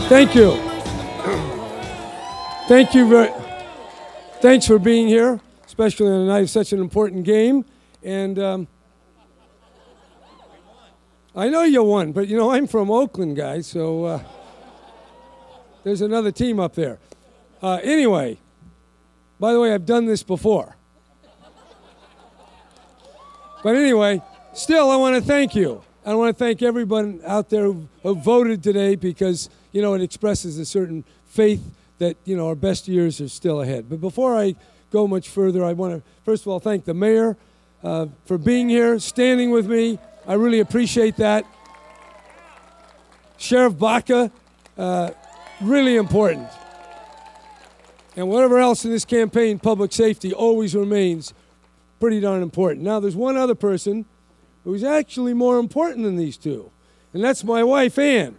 Thank you. Thank you very. Thanks for being here, especially on a night of such an important game. And I know you won, but you know I'm from Oakland, guys, so there's another team up there. Anyway, by the way, I've done this before. But anyway, still, I want to thank you. I want to thank everyone out there who voted today because, you know, it expresses a certain faith that, you know, our best years are still ahead. But before I go much further, I want to, first of all, thank the mayor for being here, standing with me. I really appreciate that. Sheriff Baca, really important. And whatever else in this campaign, public safety always remains pretty darn important. Now, there's one other person who's actually more important than these two, and that's my wife, Ann.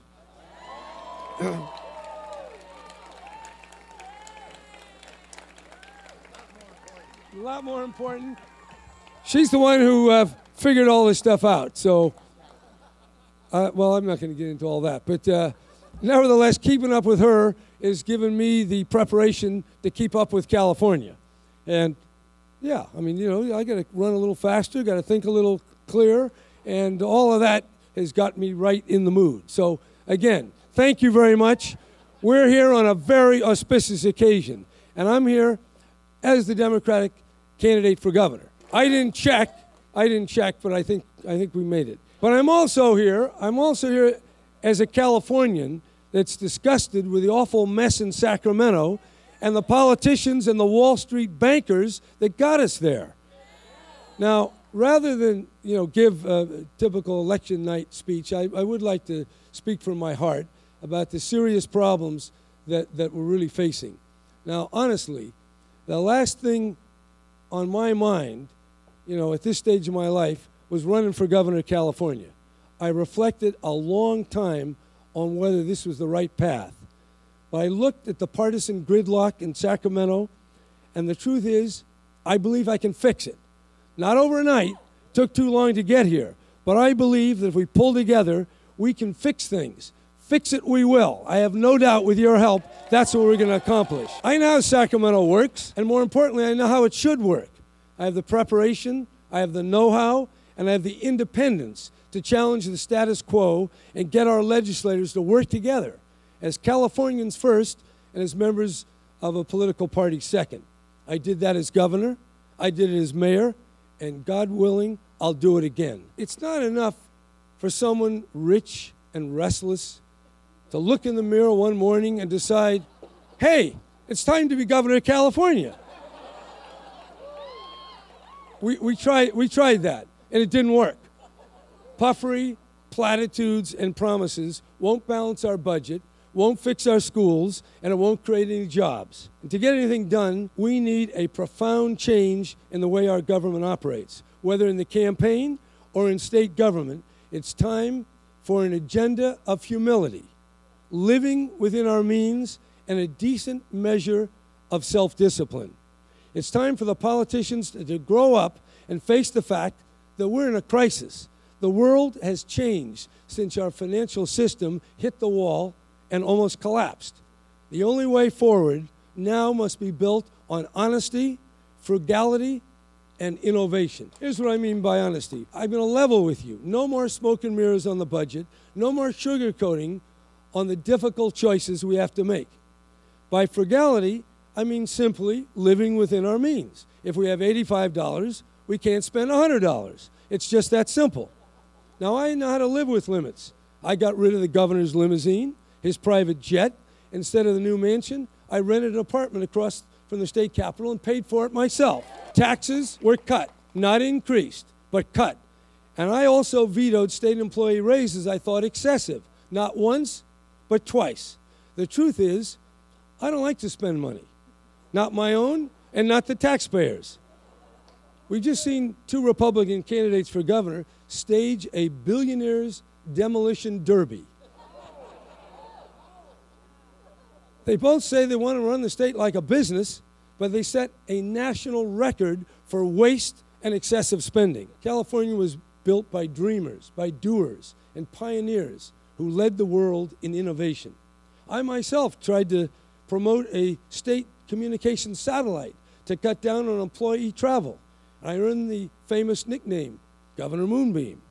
A lot more important. She's the one who figured all this stuff out. So, well, I'm not going to get into all that. But nevertheless, keeping up with her is giving me the preparation to keep up with California. And, yeah, I mean, you know, I got to run a little faster, got to think a little clearer, and all of that has got me right in the mood. So, again, thank you very much. We're here on a very auspicious occasion, and I'm here as the Democratic candidate for governor. I didn't check, but I think we made it. But I'm also here as a Californian that's disgusted with the awful mess in Sacramento and the politicians and the Wall Street bankers that got us there. Now, rather than, you know, give a typical election night speech, I would like to speak from my heart about the serious problems that we're really facing. Now, honestly, the last thing on my mind, you know, at this stage of my life was running for governor of California. I reflected a long time on whether this was the right path. But I looked at the partisan gridlock in Sacramento, and the truth is, I believe I can fix it. Not overnight, took too long to get here, but I believe that if we pull together, we can fix things. Fix it we will. I have no doubt with your help, that's what we're going to accomplish. I know how Sacramento works, and more importantly, I know how it should work. I have the preparation, I have the know-how, and I have the independence to challenge the status quo and get our legislators to work together as Californians first and as members of a political party second. I did that as governor, I did it as mayor, and God willing, I'll do it again. It's not enough for someone rich and restless to look in the mirror one morning and decide, hey, it's time to be governor of California. We tried that, and it didn't work. Puffery, platitudes, and promises won't balance our budget, won't fix our schools, and it won't create any jobs. And to get anything done, we need a profound change in the way our government operates. Whether in the campaign or in state government, it's time for an agenda of humility, living within our means, and a decent measure of self-discipline. It's time for the politicians to grow up and face the fact that we're in a crisis. The world has changed since our financial system hit the wall and almost collapsed. The only way forward now must be built on honesty, frugality, and innovation. Here's what I mean by honesty. I'm going to level with you. No more smoke and mirrors on the budget. No more sugarcoating on the difficult choices we have to make. By frugality, I mean simply living within our means. If we have $85, we can't spend $100. It's just that simple. Now, I know how to live with limits. I got rid of the governor's limousine, his private jet. Instead of the new mansion, I rented an apartment across from the state capitol and paid for it myself. Taxes were cut, not increased, but cut. And I also vetoed state employee raises I thought excessive, not once, but twice. The truth is, I don't like to spend money. Not my own and not the taxpayers. We've just seen two Republican candidates for governor stage a billionaire's demolition derby. They both say they want to run the state like a business, but they set a national record for waste and excessive spending. California was built by dreamers, by doers, and pioneers who led the world in innovation. I myself tried to promote a state communications satellite to cut down on employee travel. I earned the famous nickname, Governor Moonbeam.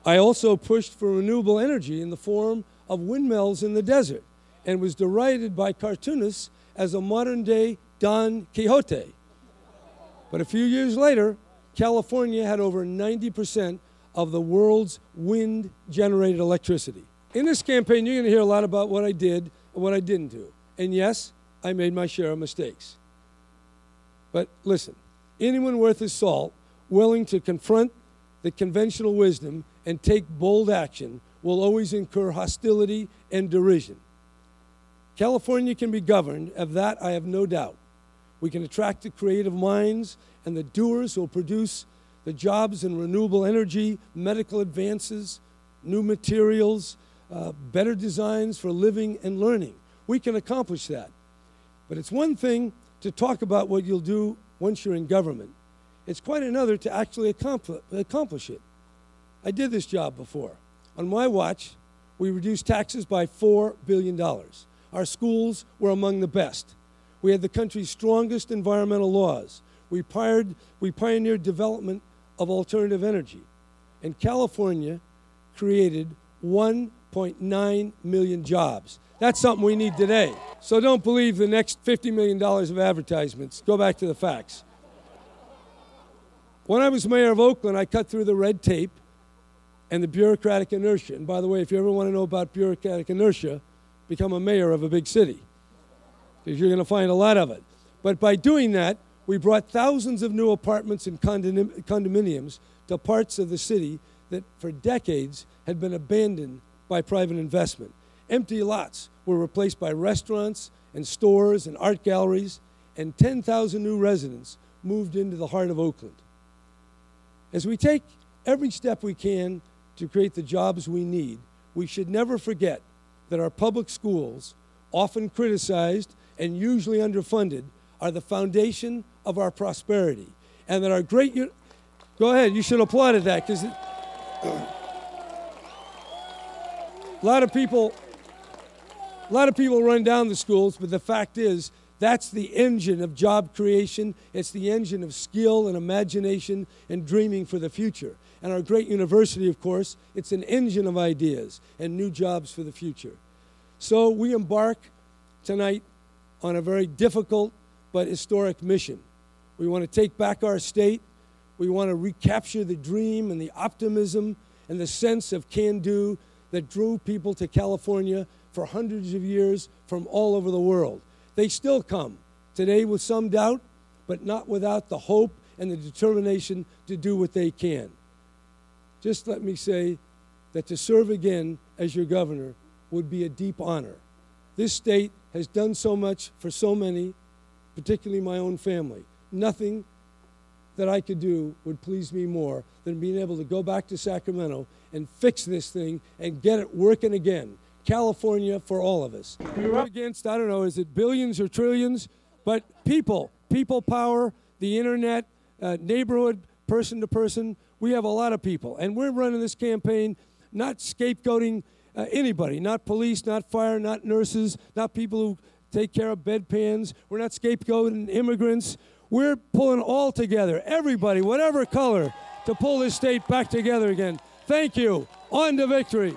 I also pushed for renewable energy in the form of windmills in the desert and was derided by cartoonists as a modern-day Don Quixote. But a few years later, California had over 90% of the world's wind-generated electricity. In this campaign, you're going to hear a lot about what I did and what I didn't do. And yes, I made my share of mistakes. But listen, anyone worth his salt, willing to confront the conventional wisdom and take bold action, will always incur hostility and derision. California can be governed, of that I have no doubt. We can attract the creative minds and the doers who will produce the jobs in renewable energy, medical advances, new materials, better designs for living and learning. We can accomplish that. But it's one thing to talk about what you'll do once you're in government. It's quite another to actually accomplish it. I did this job before. On my watch, we reduced taxes by $4 billion. Our schools were among the best. We had the country's strongest environmental laws. We pioneered development of alternative energy. And California created 1.9 million jobs. That's something we need today. So don't believe the next $50 million of advertisements. Go back to the facts. When I was mayor of Oakland, I cut through the red tape and the bureaucratic inertia. And by the way, if you ever want to know about bureaucratic inertia, become a mayor of a big city, because you're going to find a lot of it. But by doing that, we brought thousands of new apartments and condominiums to parts of the city that for decades had been abandoned by private investment. Empty lots were replaced by restaurants and stores and art galleries, and 10,000 new residents moved into the heart of Oakland. As we take every step we can to create the jobs we need, we should never forget that our public schools, often criticized and usually underfunded, are the foundation of our prosperity. And that our great, go ahead, you should applaud at that, because a lot of people run down the schools, but the fact is, that's the engine of job creation. It's the engine of skill and imagination and dreaming for the future. And our great university, of course, it's an engine of ideas and new jobs for the future. So we embark tonight on a very difficult but historic mission. We want to take back our state. We want to recapture the dream and the optimism and the sense of can-do that drew people to California for hundreds of years from all over the world. They still come, today with some doubt, but not without the hope and the determination to do what they can. Just let me say that to serve again as your governor would be a deep honor. This state has done so much for so many, particularly my own family. Nothing that I could do would please me more than being able to go back to Sacramento and fix this thing and get it working again. California for all of us. We're up against, I don't know, is it billions or trillions? But people power, the internet, neighborhood, person to person. We have a lot of people. And we're running this campaign not scapegoating anybody, not police, not fire, not nurses, not people who take care of bedpans. We're not scapegoating immigrants. We're pulling all together, everybody, whatever color, to pull this state back together again. Thank you. On to victory.